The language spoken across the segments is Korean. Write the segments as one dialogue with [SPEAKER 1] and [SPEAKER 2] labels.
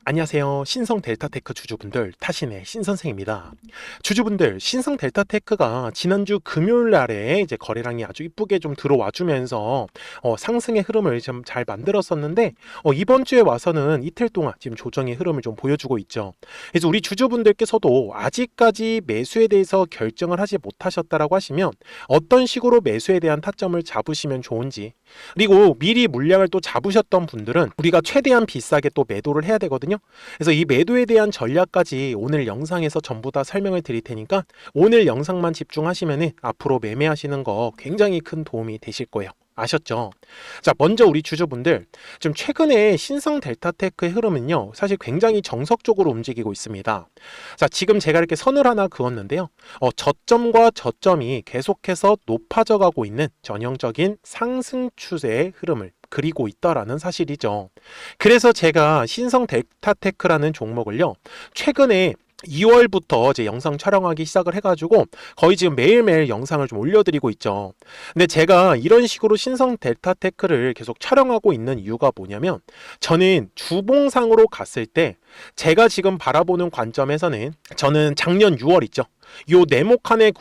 [SPEAKER 1] 안녕하세요. 신성 델타테크 주주분들, 타신의 신선생입니다. 주주분들, 신성 델타테크가 지난주 금요일 날에 이제 거래량이 아주 이쁘게 좀 들어와 주면서 상승의 흐름을 좀 잘 만들었었는데, 이번 주에 와서는 이틀 동안 지금 조정의 흐름을 좀 보여주고 있죠. 그래서 우리 주주분들께서도 아직까지 매수에 대해서 결정을 하지 못하셨다라고 하시면 어떤 식으로 매수에 대한 타점을 잡으시면 좋은지, 그리고 미리 물량을 또 잡으셨던 분들은 우리가 최대한 비싸게 또 매도를 해야 되거든요. 그래서 이 매도에 대한 전략까지 오늘 영상에서 전부 다 설명을 드릴 테니까 오늘 영상만 집중하시면 앞으로 매매하시는 거 굉장히 큰 도움이 되실 거예요. 아셨죠? 자, 먼저 우리 주주분들, 좀 최근에 신성 델타테크의 흐름은요, 사실 굉장히 정석적으로 움직이고 있습니다. 자, 지금 제가 이렇게 선을 하나 그었는데요. 저점과 저점이 계속해서 높아져 가고 있는 전형적인 상승 추세의 흐름을 그리고 있다라는 사실이죠. 그래서 제가 신성 델타테크라는 종목을요, 최근에 2월부터 이제 영상 촬영하기 시작을 해가지고 거의 지금 매일매일 영상을 좀 올려드리고 있죠. 근데 제가 이런 식으로 신성 델타테크를 계속 촬영하고 있는 이유가 뭐냐면, 저는 주봉상으로 갔을 때 제가 지금 바라보는 관점에서는 저는 작년 6월 있죠. 요 네모칸의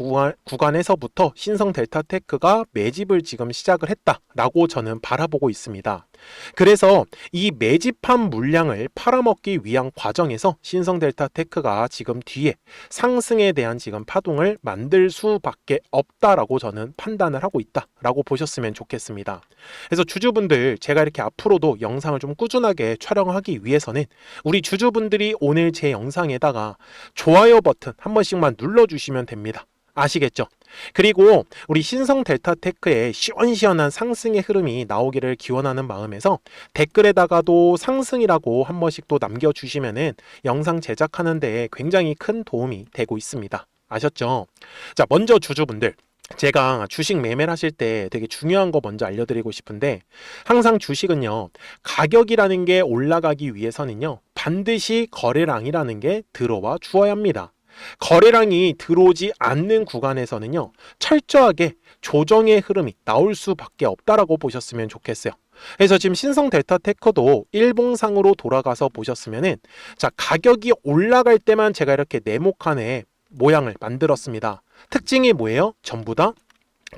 [SPEAKER 1] 구간에서부터 신성 델타테크가 매집을 지금 시작을 했다라고 저는 바라보고 있습니다. 그래서 이 매집한 물량을 팔아먹기 위한 과정에서 신성 델타테크가 지금 뒤에 상승에 대한 지금 파동을 만들 수밖에 없다라고 저는 판단을 하고 있다라고 보셨으면 좋겠습니다. 그래서 주주분들, 제가 이렇게 앞으로도 영상을 좀 꾸준하게 촬영하기 위해서는 우리 주주분들이 오늘 제 영상에다가 좋아요 버튼 한 번씩만 눌러주시면 됩니다. 아시겠죠? 그리고 우리 신성 델타테크의 시원시원한 상승의 흐름이 나오기를 기원하는 마음에서 댓글에다가도 상승이라고 한 번씩 또 남겨주시면은 영상 제작하는 데 굉장히 큰 도움이 되고 있습니다. 아셨죠? 자, 먼저 주주분들, 제가 주식 매매를 하실 때 되게 중요한 거 먼저 알려드리고 싶은데, 항상 주식은요, 가격이라는 게 올라가기 위해서는요, 반드시 거래량이라는 게 들어와 주어야 합니다. 거래량이 들어오지 않는 구간에서는요, 철저하게 조정의 흐름이 나올 수밖에 없다라고 보셨으면 좋겠어요. 그래서 지금 신성 델타테크도 일봉상으로 돌아가서 보셨으면은, 자, 가격이 올라갈 때만 제가 이렇게 네모칸의 모양을 만들었습니다. 특징이 뭐예요? 전부 다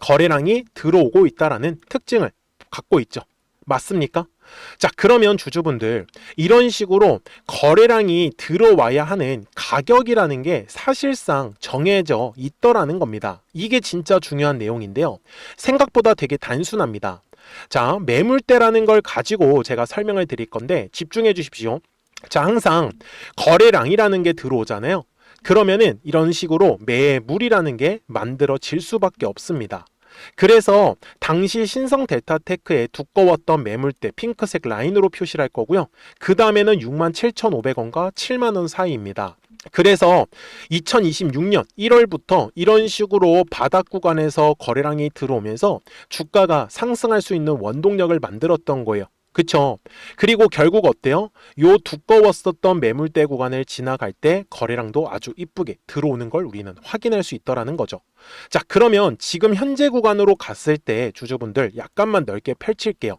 [SPEAKER 1] 거래량이 들어오고 있다라는 특징을 갖고 있죠. 맞습니까? 자, 그러면 주주분들, 이런 식으로 거래량이 들어와야 하는 가격이라는 게 사실상 정해져 있더라는 겁니다. 이게 진짜 중요한 내용인데요. 생각보다 되게 단순합니다. 자, 매물대라는 걸 가지고 제가 설명을 드릴 건데 집중해 주십시오. 자, 항상 거래량이라는 게 들어오잖아요. 그러면은 이런 식으로 매물이라는 게 만들어질 수밖에 없습니다. 그래서 당시 신성 델타테크의 두꺼웠던 매물대 핑크색 라인으로 표시를 할 거고요. 그 다음에는 67,500원과 7만원 사이입니다. 그래서 2026년 1월부터 이런 식으로 바닥 구간에서 거래량이 들어오면서 주가가 상승할 수 있는 원동력을 만들었던 거예요. 그쵸? 그리고 결국 어때요? 요 두꺼웠었던 매물대 구간을 지나갈 때 거래량도 아주 이쁘게 들어오는 걸 우리는 확인할 수 있더라는 거죠. 자, 그러면 지금 현재 구간으로 갔을 때 주주분들, 약간만 넓게 펼칠게요.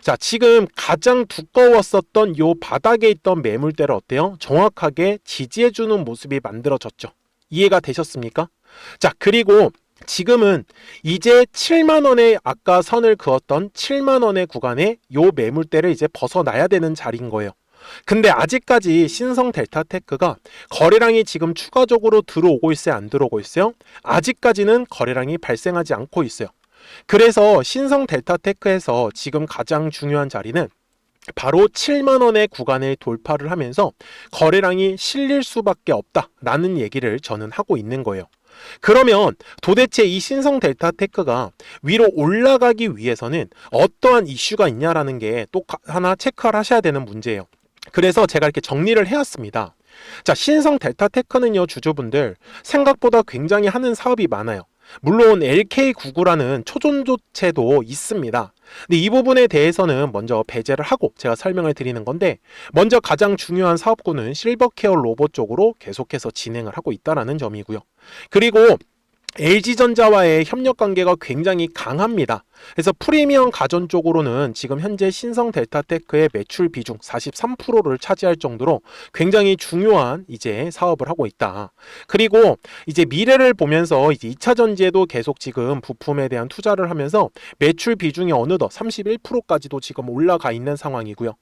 [SPEAKER 1] 자, 지금 가장 두꺼웠었던 요 바닥에 있던 매물대를 어때요? 정확하게 지지해주는 모습이 만들어졌죠. 이해가 되셨습니까? 자, 그리고 지금은 이제 7만원에 아까 선을 그었던 7만원의 구간에 요 매물대를 이제 벗어나야 되는 자리인 거예요. 근데 아직까지 신성 델타테크가 거래량이 지금 추가적으로 들어오고 있어요? 안 들어오고 있어요? 아직까지는 거래량이 발생하지 않고 있어요. 그래서 신성 델타테크에서 지금 가장 중요한 자리는 바로 7만원의 구간을 돌파를 하면서 거래량이 실릴 수밖에 없다라는 얘기를 저는 하고 있는 거예요. 그러면 도대체 이 신성 델타테크가 위로 올라가기 위해서는 어떠한 이슈가 있냐라는 게 또 하나 체크를 하셔야 되는 문제예요. 그래서 제가 이렇게 정리를 해왔습니다. 자, 신성 델타테크는요, 주주분들, 생각보다 굉장히 하는 사업이 많아요. 물론 LK99라는 초전조체도 있습니다. 근데 이 부분에 대해서는 먼저 배제를 하고 제가 설명을 드리는 건데, 먼저 가장 중요한 사업군은 실버케어 로봇 쪽으로 계속해서 진행을 하고 있다는 점이고요. 그리고 LG전자와의 협력 관계가 굉장히 강합니다. 그래서 프리미엄 가전 쪽으로는 지금 현재 신성 델타테크의 매출 비중 43%를 차지할 정도로 굉장히 중요한 이제 사업을 하고 있다. 그리고 이제 미래를 보면서 이제 2차 전지에도 계속 지금 부품에 대한 투자를 하면서 매출 비중이 어느덧 31%까지도 지금 올라가 있는 상황이고요.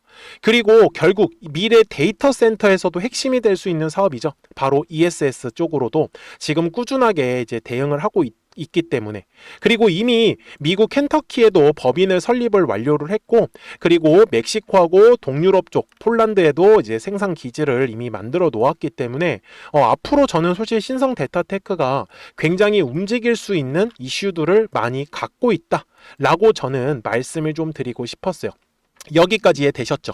[SPEAKER 1] 그리고 결국 미래 데이터 센터에서도 핵심이 될 수 있는 사업이죠. 바로 ESS 쪽으로도 지금 꾸준하게 이제 대응을 하고 있기 때문에, 그리고 이미 미국 켄터키에도 법인을 설립을 완료를 했고, 그리고 멕시코하고 동유럽 쪽 폴란드에도 이제 생산 기지를 이미 만들어 놓았기 때문에 앞으로 저는 솔직히 신성 델타테크가 굉장히 움직일 수 있는 이슈들을 많이 갖고 있다라고 저는 말씀을 좀 드리고 싶었어요. 여기까지 이해되셨죠?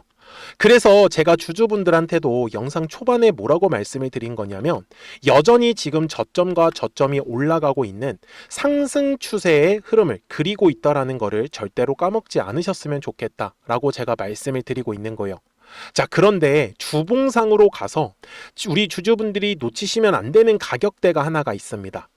[SPEAKER 1] 그래서 제가 주주분들한테도 영상 초반에 뭐라고 말씀을 드린 거냐면, 여전히 지금 저점과 저점이 올라가고 있는 상승 추세의 흐름을 그리고 있다라는 거를 절대로 까먹지 않으셨으면 좋겠다라고 제가 말씀을 드리고 있는 거예요. 자, 그런데 주봉상으로 가서 우리 주주분들이 놓치시면 안 되는 가격대가 하나가 있습니다.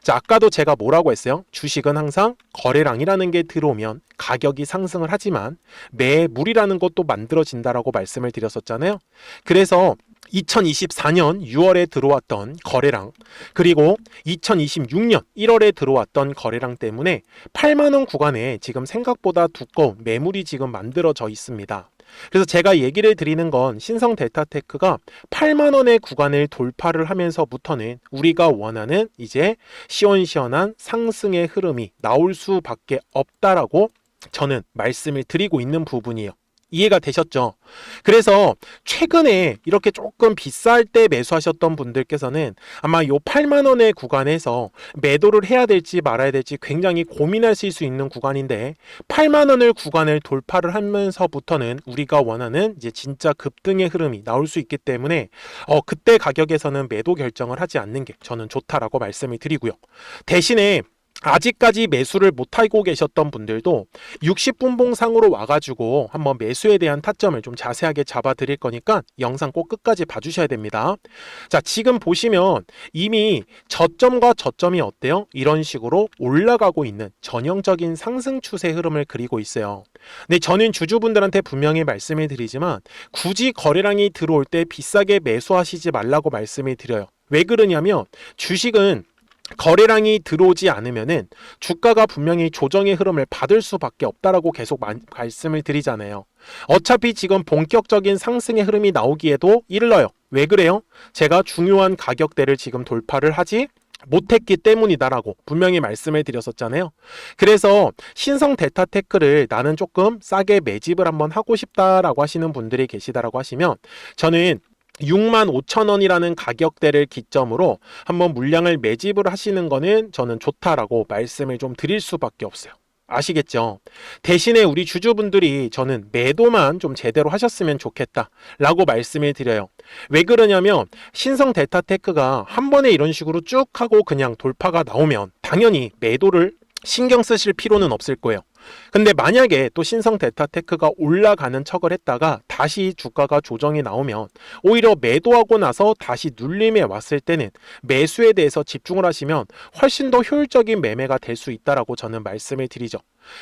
[SPEAKER 1] 자, 아까도 제가 뭐라고 했어요? 주식은 항상 거래량이라는 게 들어오면 가격이 상승을 하지만 매물이라는 것도 만들어진다라고 말씀을 드렸었잖아요. 그래서 2024년 6월에 들어왔던 거래량, 그리고 2026년 1월에 들어왔던 거래량 때문에 8만 원 구간에 지금 생각보다 두꺼운 매물이 지금 만들어져 있습니다. 그래서 제가 얘기를 드리는 건 신성 델타테크가 8만 원의 구간을 돌파를 하면서부터는 우리가 원하는 이제 시원시원한 상승의 흐름이 나올 수밖에 없다라고 저는 말씀을 드리고 있는 부분이에요. 이해가 되셨죠? 그래서 최근에 이렇게 조금 비쌀 때 매수하셨던 분들께서는 아마 요 8만 원의 구간에서 매도를 해야 될지 말아야 될지 굉장히 고민하실 수 있는 구간인데, 8만 원을 구간을 돌파를 하면서부터는 우리가 원하는 이제 진짜 급등의 흐름이 나올 수 있기 때문에 그때 가격에서는 매도 결정을 하지 않는 게 저는 좋다라고 말씀을 드리고요. 대신에 아직까지 매수를 못하고 계셨던 분들도 60분봉상으로 와가지고 한번 매수에 대한 타점을 좀 자세하게 잡아 드릴 거니까 영상 꼭 끝까지 봐주셔야 됩니다. 자, 지금 보시면 이미 저점과 저점이 어때요? 이런 식으로 올라가고 있는 전형적인 상승 추세 흐름을 그리고 있어요. 근데 저는 주주분들한테 분명히 말씀을 드리지만, 굳이 거래량이 들어올 때 비싸게 매수하시지 말라고 말씀을 드려요. 왜 그러냐면 주식은 거래량이 들어오지 않으면은 주가가 분명히 조정의 흐름을 받을 수밖에 없다라고 계속 말씀을 드리잖아요. 어차피 지금 본격적인 상승의 흐름이 나오기에도 일러요. 왜 그래요? 제가 중요한 가격대를 지금 돌파를 하지 못했기 때문이다라고 분명히 말씀을 드렸었잖아요. 그래서 신성 델타테크를 나는 조금 싸게 매집을 한번 하고 싶다라고 하시는 분들이 계시다라고 하시면, 저는 65,000원이라는 가격대를 기점으로 한번 물량을 매집을 하시는 거는 저는 좋다라고 말씀을 좀 드릴 수밖에 없어요. 아시겠죠? 대신에 우리 주주분들이 저는 매도만 좀 제대로 하셨으면 좋겠다라고 말씀을 드려요. 왜 그러냐면 신성 델타테크가 한 번에 이런 식으로 쭉 하고 그냥 돌파가 나오면 당연히 매도를 신경 쓰실 필요는 없을 거예요. 근데 만약에 또 신성 델타테크가 올라가는 척을 했다가 다시 주가가 조정이 나오면 오히려 매도하고 나서 다시 눌림에 왔을 때는 매수에 대해서 집중을 하시면 훨씬 더 효율적인 매매가 될 수 있다라고 저는 말씀을 드리죠.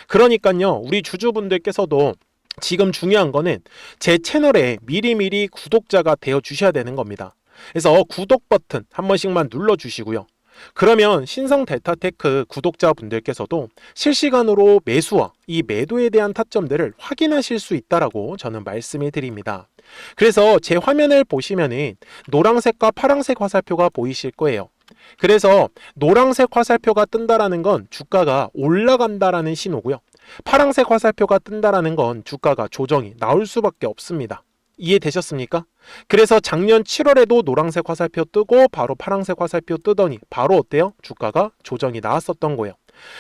[SPEAKER 1] 그러니까요, 우리 주주분들께서도 지금 중요한 거는 제 채널에 미리미리 구독자가 되어 주셔야 되는 겁니다. 그래서 구독 버튼 한 번씩만 눌러 주시고요. 그러면 신성 델타테크 구독자분들께서도 실시간으로 매수와 이 매도에 대한 타점들을 확인하실 수 있다라고 저는 말씀을 드립니다. 그래서 제 화면을 보시면은 노란색과 파란색 화살표가 보이실 거예요. 그래서 노란색 화살표가 뜬다라는 건 주가가 올라간다라는 신호고요. 파란색 화살표가 뜬다라는 건 주가가 조정이 나올 수밖에 없습니다. 이해되셨습니까? 그래서 작년 7월에도 노란색 화살표 뜨고 바로 파란색 화살표 뜨더니 바로 어때요? 주가가 조정이 나왔었던 거예요.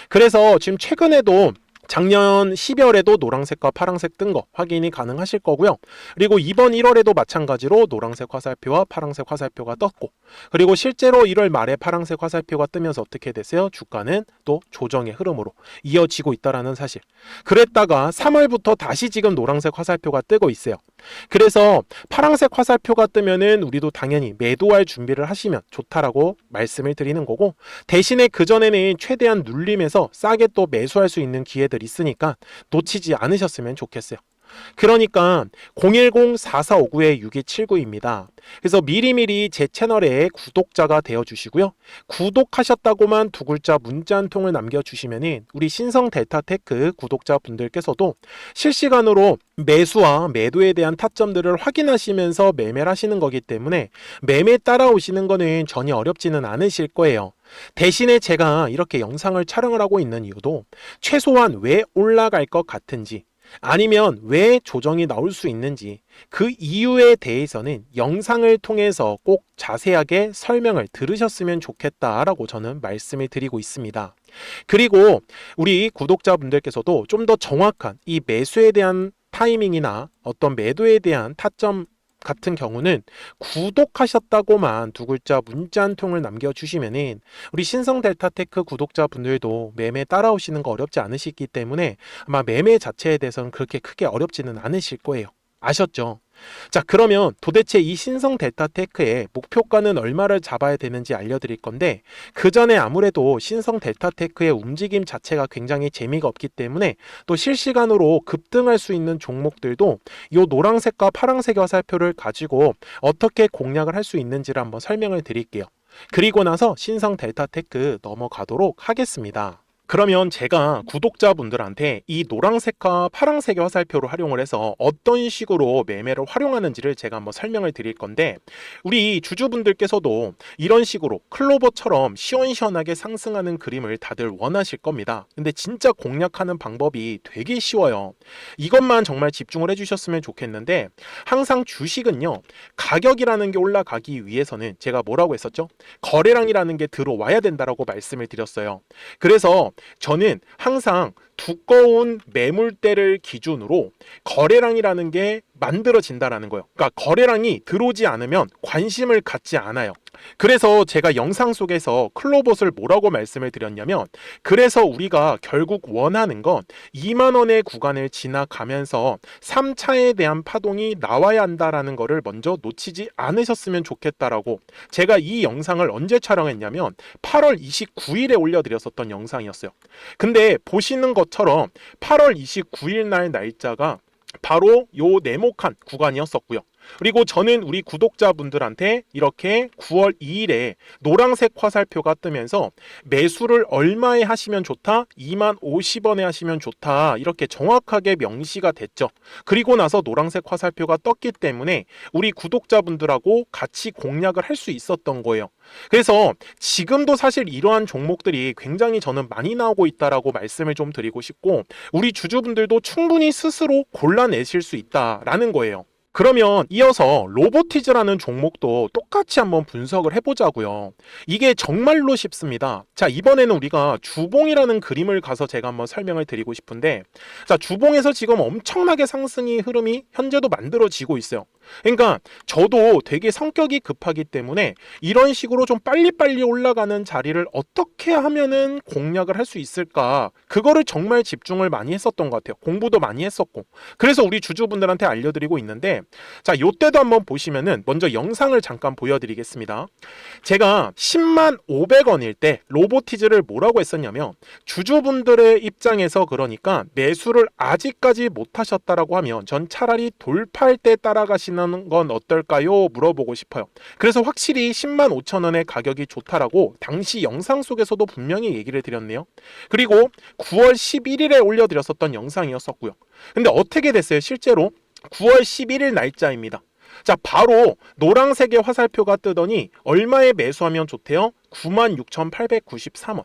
[SPEAKER 1] 그래서 지금 최근에도 작년 12월에도 노란색과 파란색 뜬 거 확인이 가능하실 거고요. 그리고 이번 1월에도 마찬가지로 노란색 화살표와 파란색 화살표가 떴고, 그리고 실제로 1월 말에 파란색 화살표가 뜨면서 어떻게 됐어요? 주가는 또 조정의 흐름으로 이어지고 있다라는 사실. 그랬다가 3월부터 다시 지금 노란색 화살표가 뜨고 있어요. 그래서 파란색 화살표가 뜨면은 우리도 당연히 매도할 준비를 하시면 좋다라고 말씀을 드리는 거고, 대신에 그전에는 최대한 눌림에서 싸게 또 매수할 수 있는 기회들 있으니까 놓치지 않으셨으면 좋겠어요. 그러니까 010-4459-6279입니다. 그래서 미리미리 제 채널에 구독자가 되어 주시고요. 구독하셨다고만 두 글자 문자 한 통을 남겨주시면 우리 신성 델타테크 구독자분들께서도 실시간으로 매수와 매도에 대한 타점들을 확인하시면서 매매를 하시는 거기 때문에 매매 따라오시는 거는 전혀 어렵지는 않으실 거예요. 대신에 제가 이렇게 영상을 촬영을 하고 있는 이유도 최소한 왜 올라갈 것 같은지, 아니면 왜 조정이 나올 수 있는지 그 이유에 대해서는 영상을 통해서 꼭 자세하게 설명을 들으셨으면 좋겠다라고 저는 말씀을 드리고 있습니다. 그리고 우리 구독자분들께서도 좀 더 정확한 이 매수에 대한 타이밍이나 어떤 매도에 대한 타점 같은 경우는 구독하셨다고만 두 글자 문자 한 통을 남겨주시면은 우리 신성 델타테크 구독자분들도 매매 따라오시는 거 어렵지 않으시기 때문에 아마 매매 자체에 대해서는 그렇게 크게 어렵지는 않으실 거예요. 아셨죠? 자, 그러면 도대체 이 신성 델타테크의 목표가는 얼마를 잡아야 되는지 알려드릴 건데, 그 전에 아무래도 신성 델타테크의 움직임 자체가 굉장히 재미가 없기 때문에 또 실시간으로 급등할 수 있는 종목들도 이 노란색과 파란색 화살표를 가지고 어떻게 공략을 할 수 있는지를 한번 설명을 드릴게요. 그리고 나서 신성 델타테크 넘어가도록 하겠습니다. 그러면 제가 구독자분들한테 이 노란색과 파란색의 화살표를 활용을 해서 어떤 식으로 매매를 활용하는지를 제가 한번 설명을 드릴 건데, 우리 주주분들께서도 이런 식으로 클로버처럼 시원시원하게 상승하는 그림을 다들 원하실 겁니다. 근데 진짜 공략하는 방법이 되게 쉬워요. 이것만 정말 집중을 해주셨으면 좋겠는데, 항상 주식은요, 가격이라는 게 올라가기 위해서는 제가 뭐라고 했었죠? 거래량이라는 게 들어와야 된다라고 말씀을 드렸어요. 그래서 저는 항상 두꺼운 매물대를 기준으로 거래량이라는 게 만들어진다라는 거예요. 그러니까 거래량이 들어오지 않으면 관심을 갖지 않아요. 그래서 제가 영상 속에서 클로봇을 뭐라고 말씀을 드렸냐면, 그래서 우리가 결국 원하는 건 2만 원의 구간을 지나가면서 3차에 대한 파동이 나와야 한다라는 거를 먼저 놓치지 않으셨으면 좋겠다라고 제가 이 영상을 언제 촬영했냐면 8월 29일에 올려드렸었던 영상이었어요. 근데 보시는 것처럼 8월 29일 날 날짜가 바로 요 네모칸 구간이었었고요. 그리고 저는 우리 구독자분들한테 이렇게 9월 2일에 노란색 화살표가 뜨면서 매수를 얼마에 하시면 좋다? 2만 50원에 하시면 좋다. 이렇게 정확하게 명시가 됐죠. 그리고 나서 노란색 화살표가 떴기 때문에 우리 구독자분들하고 같이 공략을 할 수 있었던 거예요. 그래서 지금도 사실 이러한 종목들이 굉장히 저는 많이 나오고 있다라고 말씀을 좀 드리고 싶고, 우리 주주분들도 충분히 스스로 골라내실 수 있다라는 거예요. 그러면 이어서 로보티즈라는 종목도 똑같이 한번 분석을 해보자고요. 이게 정말로 쉽습니다. 자, 이번에는 우리가 주봉이라는 그림을 가서 제가 한번 설명을 드리고 싶은데, 자, 주봉에서 지금 엄청나게 상승이 흐름이 현재도 만들어지고 있어요. 그러니까 저도 되게 성격이 급하기 때문에 이런 식으로 좀 빨리빨리 올라가는 자리를 어떻게 하면은 공략을 할 수 있을까, 그거를 정말 집중을 많이 했었던 것 같아요. 공부도 많이 했었고. 그래서 우리 주주분들한테 알려드리고 있는데, 자, 요때도 한번 보시면은 먼저 영상을 잠깐 보여드리겠습니다. 제가 10만 500원일 때 로보티즈를 뭐라고 했었냐면, 주주분들의 입장에서 그러니까 매수를 아직까지 못 하셨다라고 하면 전 차라리 돌파할 때 따라가시는 건 어떨까요? 물어보고 싶어요. 그래서 확실히 10만 5천 원의 가격이 좋다라고 당시 영상 속에서도 분명히 얘기를 드렸네요. 그리고 9월 11일에 올려드렸었던 영상이었었고요. 근데 어떻게 됐어요? 실제로 9월 11일 날짜입니다. 자, 바로 노란색의 화살표가 뜨더니 얼마에 매수하면 좋대요? 96,893원.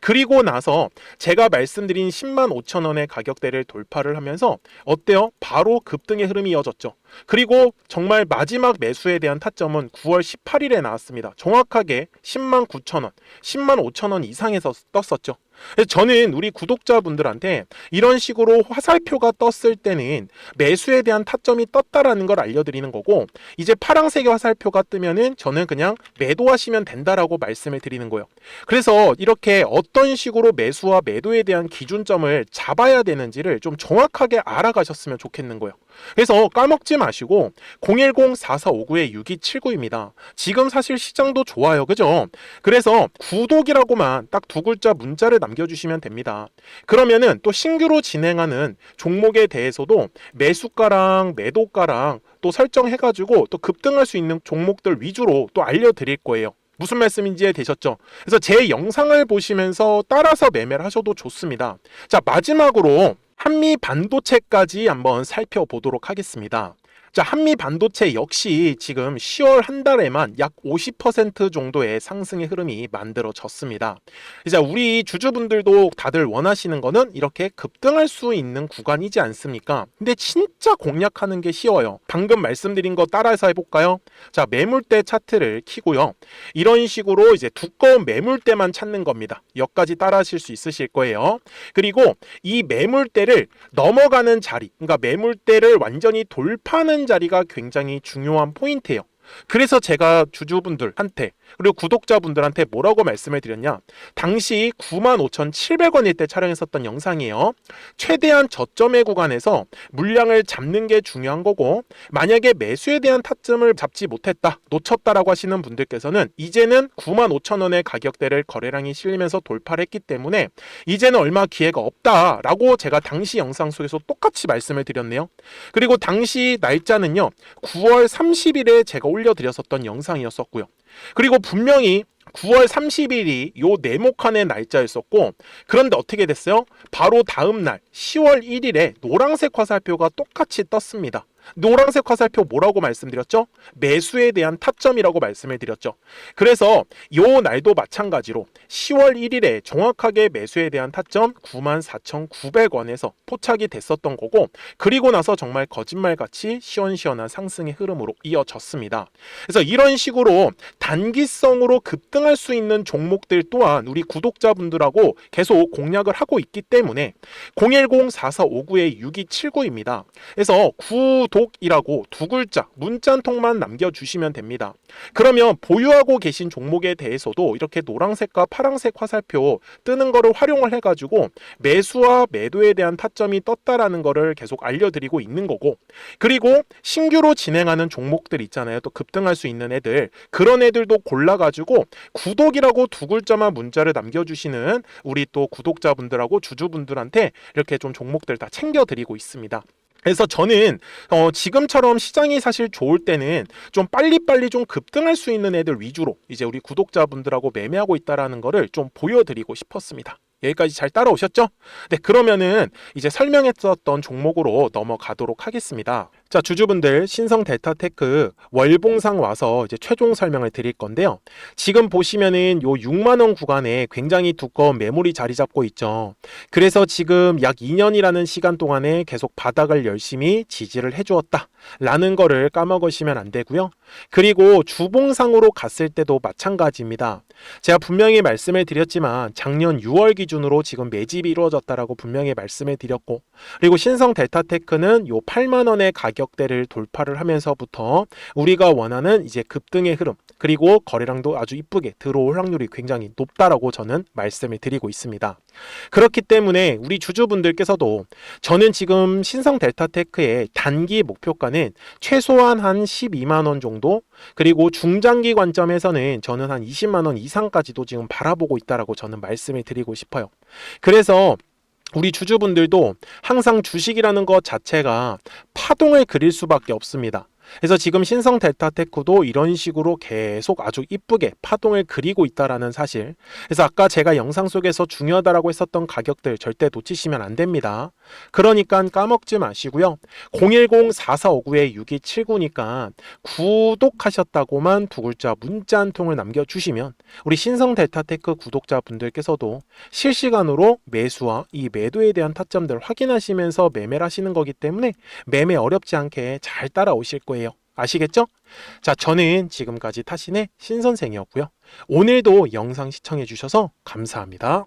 [SPEAKER 1] 그리고 나서 제가 말씀드린 10만 5천 원의 가격대를 돌파를 하면서 어때요? 바로 급등의 흐름이 이어졌죠. 그리고 정말 마지막 매수에 대한 타점은 9월 18일에 나왔습니다. 정확하게 10만 9천 원, 10만 5천 원 이상에서 떴었죠. 그래서 저는 우리 구독자분들한테 이런 식으로 화살표가 떴을 때는 매수에 대한 타점이 떴다라는 걸 알려드리는 거고, 이제 파란색의 화살표가 뜨면은 저는 그냥 매도하시면 된다라고 말씀을 드리는 거예요. 그래서 이렇게 어떤 식으로 매수와 매도에 대한 기준점을 잡아야 되는지를 좀 정확하게 알아가셨으면 좋겠는 거예요. 그래서 까먹지 마시고 010-4459-6279입니다. 지금 사실 시장도 좋아요. 그죠? 그래서 구독이라고만 딱 두 글자 문자를 남겨주시면 됩니다. 그러면은 또 신규로 진행하는 종목에 대해서도 매수가랑 매도가랑 또 설정해가지고 또 급등할 수 있는 종목들 위주로 또 알려드릴 거예요. 무슨 말씀인지 이해되셨죠? 그래서 제 영상을 보시면서 따라서 매매를 하셔도 좋습니다. 자, 마지막으로 한미 반도체까지 한번 살펴보도록 하겠습니다. 자, 한미 반도체 역시 지금 10월 한 달에만 약 50% 정도의 상승의 흐름이 만들어졌습니다. 이제 우리 주주분들도 다들 원하시는 거는 이렇게 급등할 수 있는 구간이지 않습니까? 근데 진짜 공략하는 게 쉬워요. 방금 말씀드린 거 따라해서 해볼까요? 자, 매물대 차트를 키고요. 이런 식으로 이제 두꺼운 매물대만 찾는 겁니다. 여기까지 따라하실 수 있으실 거예요. 그리고 이 매물대를 넘어가는 자리, 그러니까 매물대를 완전히 돌파하는 자리가 굉장히 중요한 포인트예요. 그래서 제가 주주분들한테 그리고 구독자분들한테 뭐라고 말씀을 드렸냐, 당시 95,700원일 때 촬영했었던 영상이에요. 최대한 저점의 구간에서 물량을 잡는 게 중요한 거고, 만약에 매수에 대한 타점을 잡지 못했다, 놓쳤다라고 하시는 분들께서는 이제는 95,000원의 가격대를 거래량이 실리면서 돌파를 했기 때문에 이제는 얼마 기회가 없다라고 제가 당시 영상 속에서 똑같이 말씀을 드렸네요. 그리고 당시 날짜는요, 9월 30일에 제가 올려드렸었던 영상이었었고요. 그리고 분명히 9월 30일이 요 네모칸의 날짜였었고, 그런데 어떻게 됐어요? 바로 다음 날 10월 1일에 노란색 화살표가 똑같이 떴습니다. 노란색 화살표 뭐라고 말씀드렸죠? 매수에 대한 타점이라고 말씀을 드렸죠. 그래서 요 날도 마찬가지로 10월 1일에 정확하게 매수에 대한 타점 94,900원에서 포착이 됐었던 거고, 그리고 나서 정말 거짓말같이 시원시원한 상승의 흐름으로 이어졌습니다. 그래서 이런 식으로 단기성으로 급등할 수 있는 종목들 또한 우리 구독자분들하고 계속 공략을 하고 있기 때문에 010-4459-6279입니다. 그래서 구독이라고 두 글자 문자 한 통만 남겨주시면 됩니다. 그러면 보유하고 계신 종목에 대해서도 이렇게 노란색과 파란색 화살표 뜨는 거를 활용을 해가지고 매수와 매도에 대한 타점이 떴다라는 거를 계속 알려드리고 있는 거고, 그리고 신규로 진행하는 종목들 있잖아요. 또 급등할 수 있는 애들, 그런 애들도 골라가지고 구독이라고 두 글자만 문자를 남겨주시는 우리 또 구독자분들하고 주주분들한테 이렇게 좀 종목들 다 챙겨드리고 있습니다. 그래서 저는 지금처럼 시장이 사실 좋을 때는 좀 빨리빨리 좀 급등할 수 있는 애들 위주로 이제 우리 구독자분들하고 매매하고 있다라는 거를 좀 보여드리고 싶었습니다. 여기까지 잘 따라오셨죠? 네, 그러면은 이제 설명했었던 종목으로 넘어가도록 하겠습니다. 자, 주주분들, 신성 델타테크 월봉상 와서 이제 최종 설명을 드릴 건데요. 지금 보시면은 요 6만 원 구간에 굉장히 두꺼운 매물이 자리 잡고 있죠. 그래서 지금 약 2년이라는 시간 동안에 계속 바닥을 열심히 지지를 해주었다 라는 거를 까먹으시면 안 되고요. 그리고 주봉상으로 갔을 때도 마찬가지입니다. 제가 분명히 말씀을 드렸지만 작년 6월 기준으로 지금 매집이 이루어졌다라고 분명히 말씀을 드렸고, 그리고 신성 델타테크는 요 8만 원의 가격대를 돌파를 하면서부터 우리가 원하는 이제 급등의 흐름, 그리고 거래량도 아주 이쁘게 들어올 확률이 굉장히 높다라고 저는 말씀을 드리고 있습니다. 그렇기 때문에 우리 주주분들께서도 저는 지금 신성 델타테크의 단기 목표가는 최소한 한 12만 원 정도, 그리고 중장기 관점에서는 저는 한 20만 원 이상까지도 지금 바라보고 있다라고 저는 말씀을 드리고 싶어요. 그래서 우리 주주분들도 항상 주식이라는 것 자체가 파동을 그릴 수밖에 없습니다. 그래서 지금 신성 델타테크도 이런 식으로 계속 아주 이쁘게 파동을 그리고 있다라는 사실. 그래서 아까 제가 영상 속에서 중요하다라고 했었던 가격들 절대 놓치시면 안 됩니다. 그러니까 까먹지 마시고요. 010-4459-6279니까 구독하셨다고만 두 글자 문자 한 통을 남겨주시면 우리 신성 델타테크 구독자분들께서도 실시간으로 매수와 이 매도에 대한 타점들 확인하시면서 매매를 하시는 거기 때문에 매매 어렵지 않게 잘 따라오실 거예요. 아시겠죠? 자, 저는 지금까지 타신의 신선생이었고요. 오늘도 영상 시청해 주셔서 감사합니다.